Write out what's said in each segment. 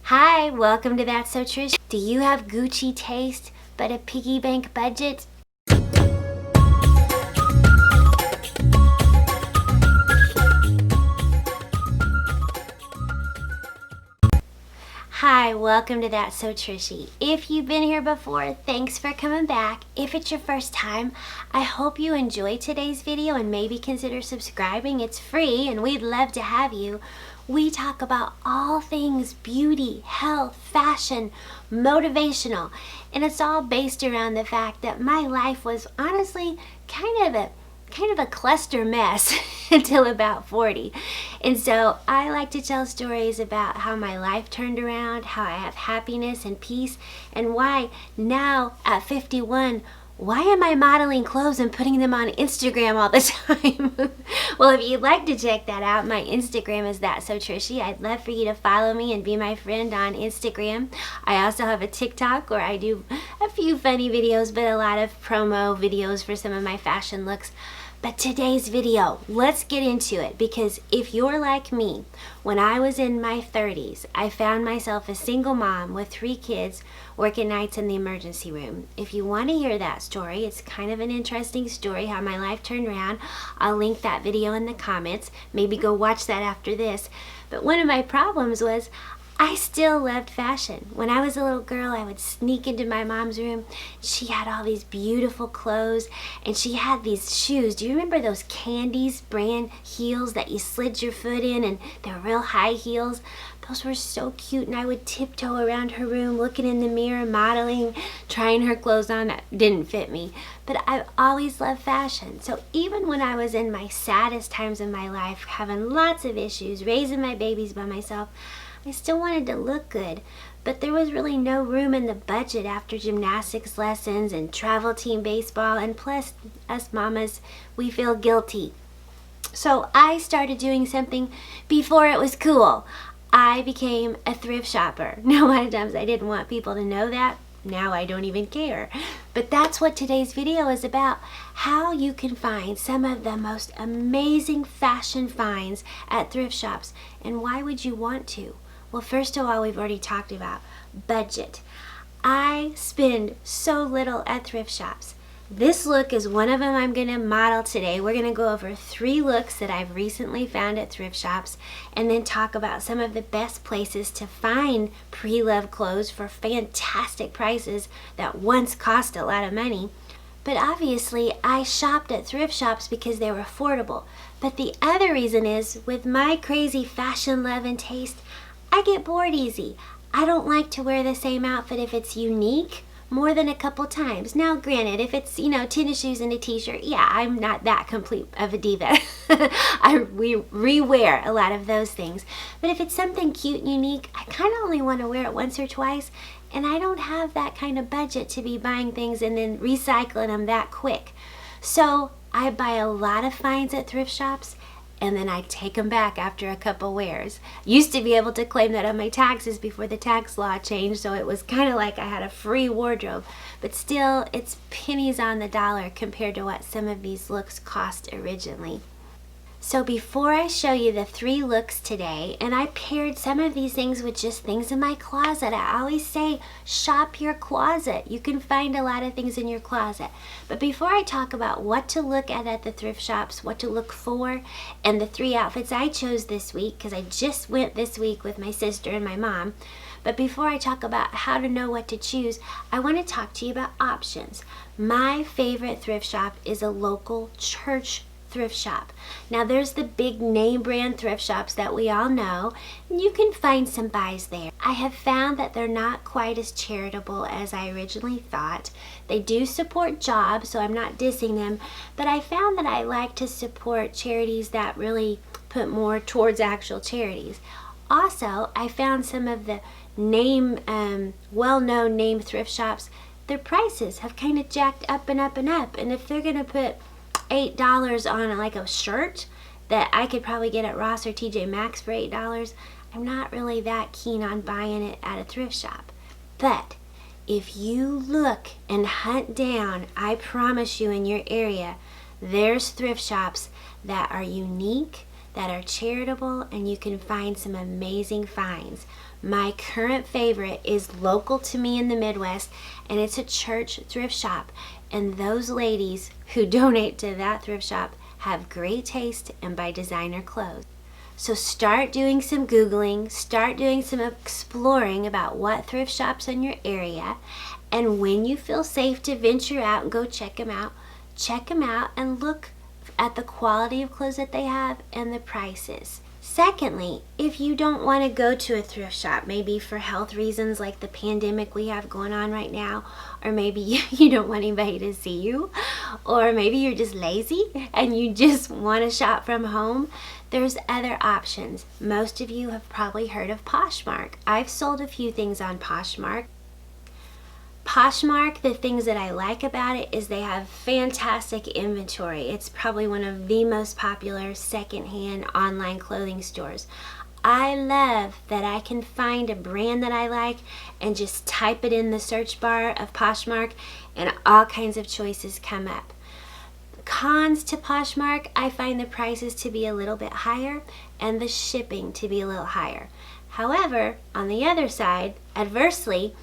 Hi, welcome to That's So Trishy. Do you have Gucci taste but a piggy bank budget? Hi, welcome to That's So Trishy. If you've been here before, thanks for coming back. If it's your first time, I hope you enjoyed today's video and maybe consider subscribing. It's free and we'd love to have you. We talk about all things beauty, health, fashion, motivational, and it's all based around the fact that my life was honestly kind of a cluster mess until about 40. And so I like to tell stories about how my life turned around, how I have happiness and peace, and why now at 51, why am I modeling clothes and putting them on Instagram all the time? Well, if you'd like to check that out, my Instagram is That's So Trishy. I'd love for you to follow me and be my friend on Instagram. I also have a TikTok where I do a few funny videos, but a lot of promo videos for some of my fashion looks. But today's video, let's get into it, because if you're like me, when I was in my 30s, I found myself a single mom with 3 kids working nights in the emergency room. If you want to hear that story, it's kind of an interesting story how my life turned around. I'll link that video in the comments. Maybe go watch that after this. But one of my problems was I still loved fashion. When I was a little girl, I would sneak into my mom's room. She had all these beautiful clothes, and she had these shoes. Do you remember those Candies brand heels that you slid your foot in, and they're real high heels? Those were so cute, and I would tiptoe around her room, looking in the mirror, modeling, trying her clothes on. That didn't fit me, but I've always loved fashion. So even when I was in my saddest times of my life, having lots of issues, raising my babies by myself, I still wanted to look good, but there was really no room in the budget after gymnastics lessons and travel team baseball, and plus us mamas, we feel guilty. So I started doing something before it was cool. I became a thrift shopper. Now, a lot of times I didn't want people to know that. Now I don't even care. But that's what today's video is about, how you can find some of the most amazing fashion finds at thrift shops. And why would you want to? Well, first of all, we've already talked about budget. I spend so little at thrift shops. This look is one of them I'm going to model today. We're going to go over 3 looks that I've recently found at thrift shops, and then talk about some of the best places to find pre-loved clothes for fantastic prices that once cost a lot of money. But obviously, I shopped at thrift shops because they were affordable. But the other reason is, with my crazy fashion love and taste, I get bored easy. I don't like to wear the same outfit if it's unique more than a couple times. Now, granted, if it's, tennis shoes and a t-shirt, yeah, I'm not that complete of a diva. We rewear a lot of those things. But if it's something cute and unique, I kind of only want to wear it once or twice, and I don't have that kind of budget to be buying things and then recycling them that quick. So I buy a lot of finds at thrift shops, and then I take them back after a couple wears. Used to be able to claim that on my taxes before the tax law changed, so it was kind of like I had a free wardrobe. But still, it's pennies on the dollar compared to what some of these looks cost originally. So before I show you the 3 looks today, and I paired some of these things with just things in my closet. I always say, shop your closet. You can find a lot of things in your closet. But before I talk about what to look at the thrift shops, what to look for, and the 3 outfits I chose this week, because I just went this week with my sister and my mom. But before I talk about how to know what to choose, I want to talk to you about options. My favorite thrift shop is a local church thrift shop. Now, there's the big name brand thrift shops that we all know, and you can find some buys there. I have found that they're not quite as charitable as I originally thought. They do support jobs, so I'm not dissing them, but I found that I like to support charities that really put more towards actual charities. Also, I found some of the well-known name thrift shops, their prices have kind of jacked up and up and up, and if they're going to put $8 on like a shirt that I could probably get at Ross or TJ Maxx for $8, I'm not really that keen on buying it at a thrift shop. But if you look and hunt down, I promise you in your area, there's thrift shops that are unique, that are charitable, and you can find some amazing finds. My current favorite is local to me in the Midwest, and it's a church thrift shop. And those ladies who donate to that thrift shop have great taste and buy designer clothes. So start doing some Googling, start doing some exploring about what thrift shops in your area, and when you feel safe to venture out and go check them out and look at the quality of clothes that they have and the prices. Secondly, if you don't want to go to a thrift shop, maybe for health reasons like the pandemic we have going on right now, or maybe you don't want anybody to see you, or maybe you're just lazy and you just want to shop from home, there's other options. Most of you have probably heard of Poshmark. I've sold a few things on Poshmark. Poshmark, the things that I like about it is they have fantastic inventory. It's probably one of the most popular secondhand online clothing stores. I love that I can find a brand that I like and just type it in the search bar of Poshmark and all kinds of choices come up. Cons to Poshmark, I find the prices to be a little bit higher and the shipping to be a little higher. However, on the other side, adversely,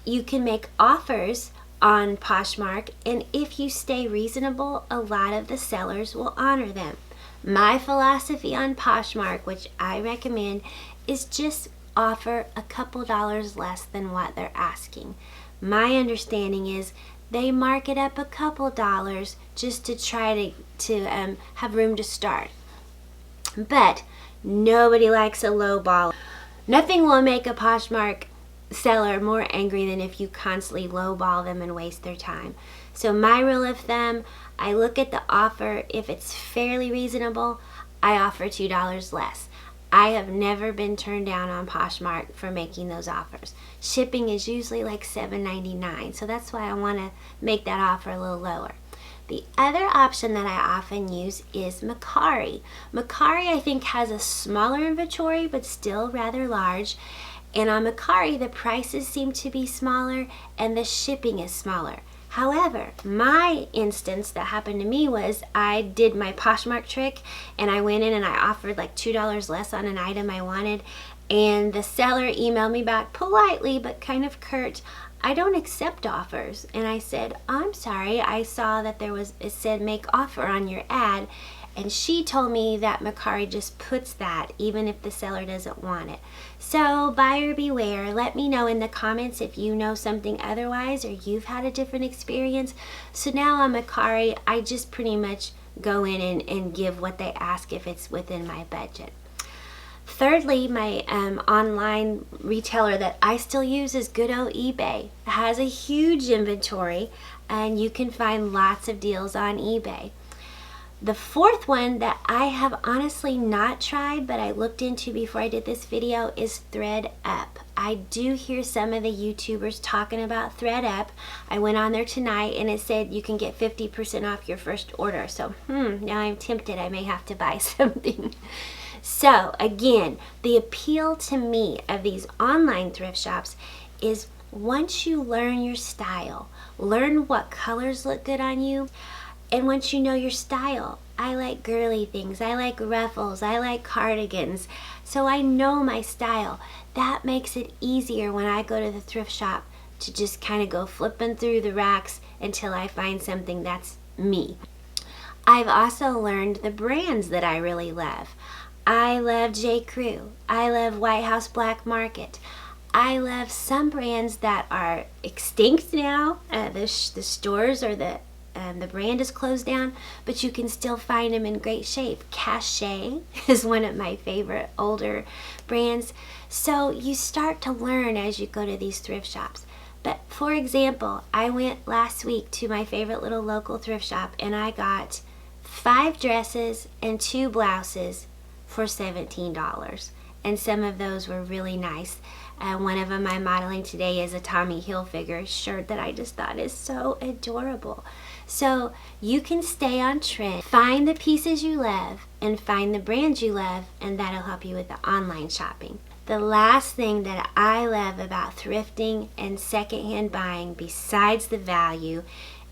you can make offers on Poshmark, and if you stay reasonable, a lot of the sellers will honor them. My philosophy on Poshmark, which I recommend, is just offer a couple dollars less than what they're asking. My understanding is they mark it up a couple dollars just to try to have room to start. But nobody likes a low ball. Nothing will make a Poshmark seller more angry than if you constantly lowball them and waste their time. So my rule of thumb, I look at the offer. If it's fairly reasonable, I offer $2 less. I have never been turned down on Poshmark for making those offers. Shipping is usually like $7.99, so that's why I want to make that offer a little lower. The other option that I often use is Mercari. Mercari, I think, has a smaller inventory but still rather large. And on Mercari, the prices seem to be smaller and the shipping is smaller. However, my instance that happened to me was I did my Poshmark trick and I went in and I offered like $2 less on an item I wanted, and the seller emailed me back politely but kind of curt, "I don't accept offers." And I said, "I'm sorry, I saw that it said make offer on your ad." And she told me that Mercari just puts that even if the seller doesn't want it. So buyer beware. Let me know in the comments if you know something otherwise or you've had a different experience. So now on Mercari, I just pretty much go in and give what they ask if it's within my budget. Thirdly, my online retailer that I still use is good old eBay. It has a huge inventory and you can find lots of deals on eBay. The fourth one that I have honestly not tried, but I looked into before I did this video, is ThredUp. I do hear some of the YouTubers talking about ThredUp. I went on there tonight and it said you can get 50% off your first order. So, now I'm tempted. I may have to buy something. So, again, the appeal to me of these online thrift shops is once you learn your style, learn what colors look good on you, and once you know your style, I like girly things, I like ruffles, I like cardigans, so I know my style. That makes it easier when I go to the thrift shop to just kind of go flipping through the racks until I find something that's me. I've also learned the brands that I really love. I love J. Crew. I love White House Black Market. I love some brands that are extinct now. The stores or the brand is closed down, but you can still find them in great shape. Cachet is one of my favorite older brands. So you start to learn as you go to these thrift shops. But for example, I went last week to my favorite little local thrift shop and I got 5 dresses and 2 blouses for $17. And some of those were really nice. One of them I'm modeling today is a Tommy Hilfiger shirt that I just thought is so adorable. So you can stay on trend, find the pieces you love, and find the brands you love, and that'll help you with the online shopping. The last thing that I love about thrifting and secondhand buying, besides the value,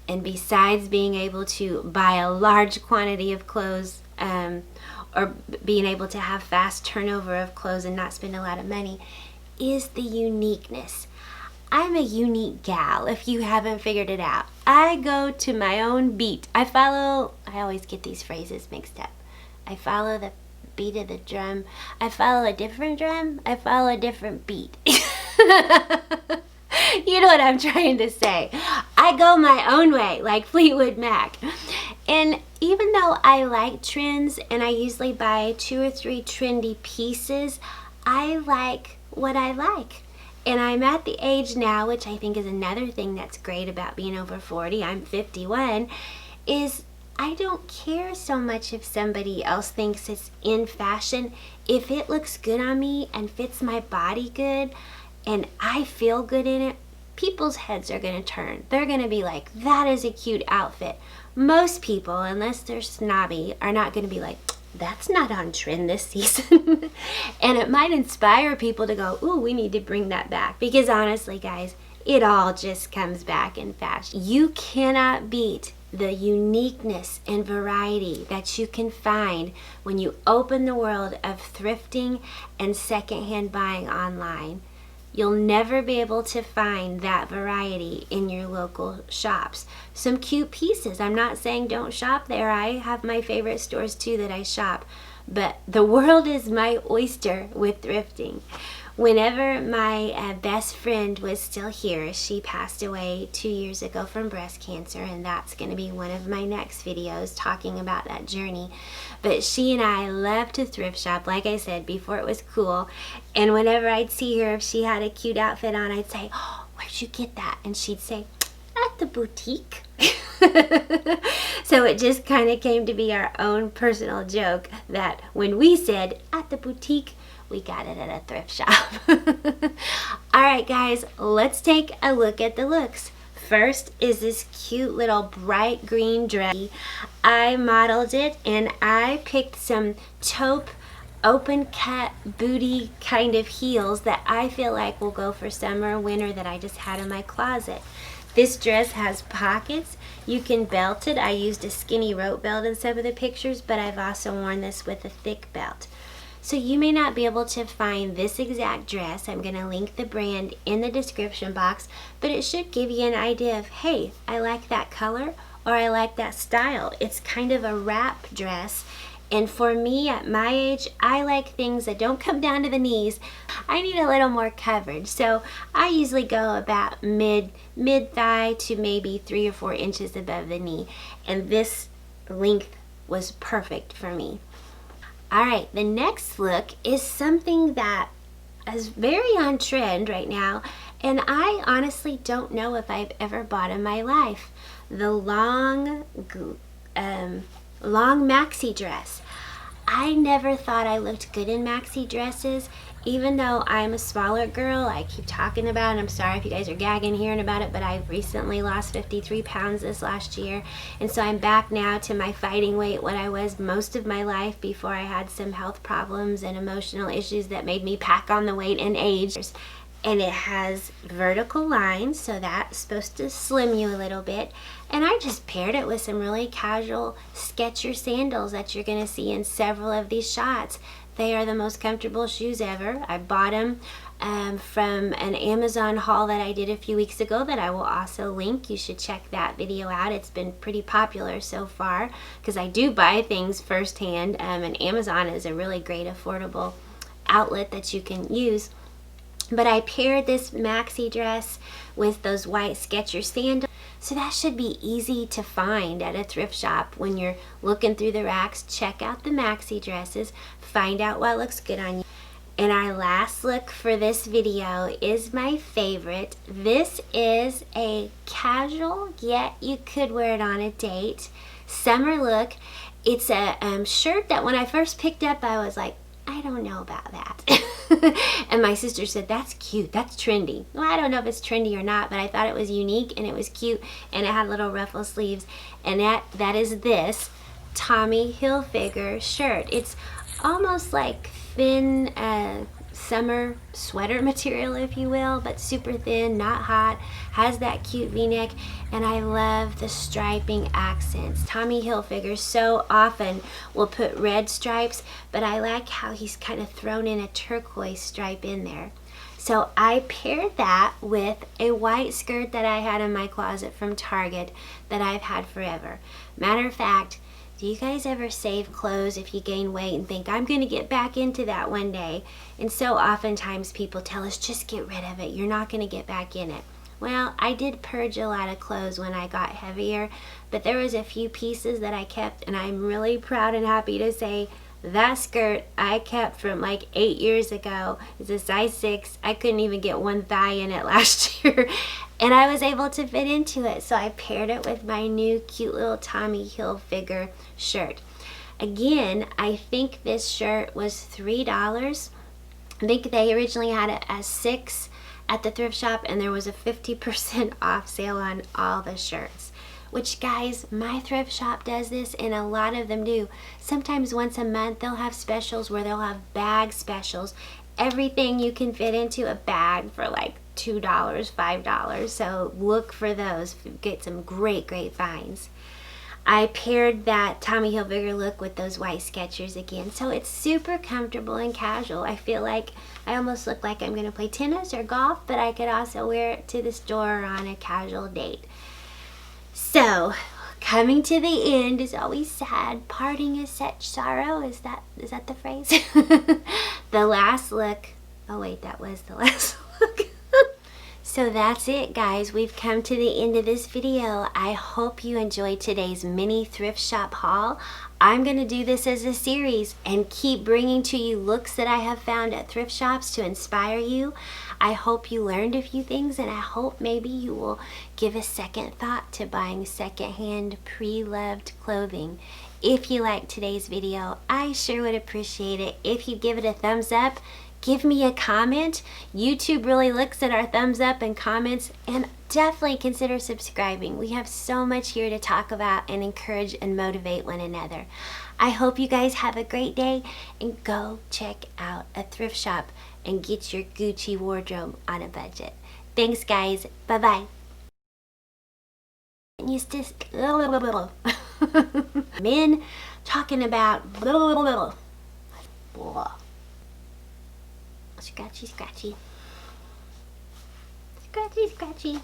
and besides being able to buy a large quantity of clothes, or being able to have fast turnover of clothes and not spend a lot of money, is the uniqueness. I'm a unique gal, if you haven't figured it out. I go to my own beat. I always get these phrases mixed up. I follow the beat of the drum. I follow a different drum. I follow a different beat. You know what I'm trying to say. I go my own way, like Fleetwood Mac. And even though I like trends and I usually buy 2 or 3 trendy pieces, I like what I like. And I'm at the age now, which I think is another thing that's great about being over 40, I'm 51, is I don't care so much if somebody else thinks it's in fashion. If it looks good on me and fits my body good and I feel good in it, people's heads are going to turn. They're going to be like, that is a cute outfit. Most people, unless they're snobby, are not going to be like, that's not on trend this season. And it might inspire people to go, ooh, we need to bring that back. Because honestly, guys, it all just comes back in fashion. You cannot beat the uniqueness and variety that you can find when you open the world of thrifting and secondhand buying online. You'll never be able to find that variety in your local shops. Some cute pieces. I'm not saying don't shop there. I have my favorite stores too that I shop. But the world is my oyster with thrifting. Whenever my best friend was still here, she passed away 2 years ago from breast cancer, and that's going to be one of my next videos talking about that journey. But she and I loved to thrift shop, like I said, before it was cool. And whenever I'd see her, if she had a cute outfit on, I'd say, oh, where'd you get that? And she'd say, at the boutique. So it just kind of came to be our own personal joke that when we said at the boutique, we got it at a thrift shop. Alright guys, let's take a look at the looks. First is this cute little bright green dress. I modeled it and I picked some taupe open cut booty kind of heels that I feel like will go for summer or winter that I just had in my closet. This dress has pockets. You can belt it. I used a skinny rope belt in some of the pictures, but I've also worn this with a thick belt. So you may not be able to find this exact dress. I'm going to link the brand in the description box, but it should give you an idea of, hey, I like that color or I like that style. It's kind of a wrap dress. And for me, at my age, I like things that don't come down to the knees. I need a little more coverage. So I usually go about mid-thigh to maybe 3 or 4 inches above the knee. And this length was perfect for me. Alright, the next look is something that is very on trend right now. And I honestly don't know if I've ever bought in my life. The long maxi dress. I never thought I looked good in maxi dresses, even though I'm a smaller girl. I keep talking about it, and I'm sorry if you guys are gagging hearing about it, but I've recently lost 53 pounds this last year, and so I'm back now to my fighting weight, what I was most of my life before I had some health problems and emotional issues that made me pack on the weight and age. And it has vertical lines, so that's supposed to slim you a little bit. And I just paired it with some really casual Skechers sandals that you're going to see in several of these shots. They are the most comfortable shoes ever. I bought them from an Amazon haul that I did a few weeks ago that I will also link. You should check that video out. It's been pretty popular so far because I do buy things firsthand, and Amazon is a really great affordable outlet that you can use. But I paired this maxi dress with those white Skechers sandals. So that should be easy to find at a thrift shop when you're looking through the racks. Check out the maxi dresses. Find out what looks good on you. And our last look for this video is my favorite. This is a casual, yet you could wear it on a date, summer look. It's a shirt that when I first picked up, I was like, I don't know about that. And my sister said, that's cute, that's trendy. Well, I don't know if it's trendy or not, but I thought it was unique and it was cute and it had little ruffle sleeves. And that is this Tommy Hilfiger shirt. It's almost like thin summer sweater material, if you will, but super thin, not hot, has that cute v-neck, and I love the striping accents. Tommy Hilfiger so often will put red stripes, but I like how he's kind of thrown in a turquoise stripe in there. So I paired that with a white skirt that I had in my closet from Target that I've had forever. Matter of fact, do you guys ever save clothes if you gain weight and think, I'm going to get back into that one day? And so oftentimes people tell us, just get rid of it. You're not going to get back in it. Well, I did purge a lot of clothes when I got heavier, but there was a few pieces that I kept, and I'm really proud and happy to say that skirt I kept from like 8 years ago. It's a size 6. I couldn't even get one thigh in it last year, and I was able to fit into it. So I paired it with my new cute little Tommy Hilfiger shirt. Again, I think this shirt was $3. I think they originally had it as 6 at the thrift shop, and there was a 50% off sale on all the shirts. Which, guys, my thrift shop does this, and a lot of them do. Sometimes once a month they'll have specials where they'll have bag specials. Everything you can fit into a bag for like $2, $5. So look for those. Get some great finds. I paired that Tommy Hilfiger look with those white Skechers again. So it's super comfortable and casual. I feel like I almost look like I'm going to play tennis or golf, but I could also wear it to the store or on a casual date. So, coming to the end is always sad. Parting is such sorrow. Is that the phrase? The last look. Oh wait, that was the last look. So that's it, guys. We've come to the end of this video. I hope you enjoyed today's mini thrift shop haul. I'm going to do this as a series and keep bringing to you looks that I have found at thrift shops to inspire you. I hope you learned a few things, and I hope maybe you will give a second thought to buying secondhand pre-loved clothing. If you liked today's video, I sure would appreciate it if you give it a thumbs up. Give me a comment. YouTube really looks at our thumbs up and comments, and definitely consider subscribing. We have so much here to talk about and encourage and motivate one another. I hope you guys have a great day, and go check out a thrift shop and get your Gucci wardrobe on a budget. Thanks, guys. Bye-bye. Men talking about scratchy, scratchy. Scratchy, scratchy.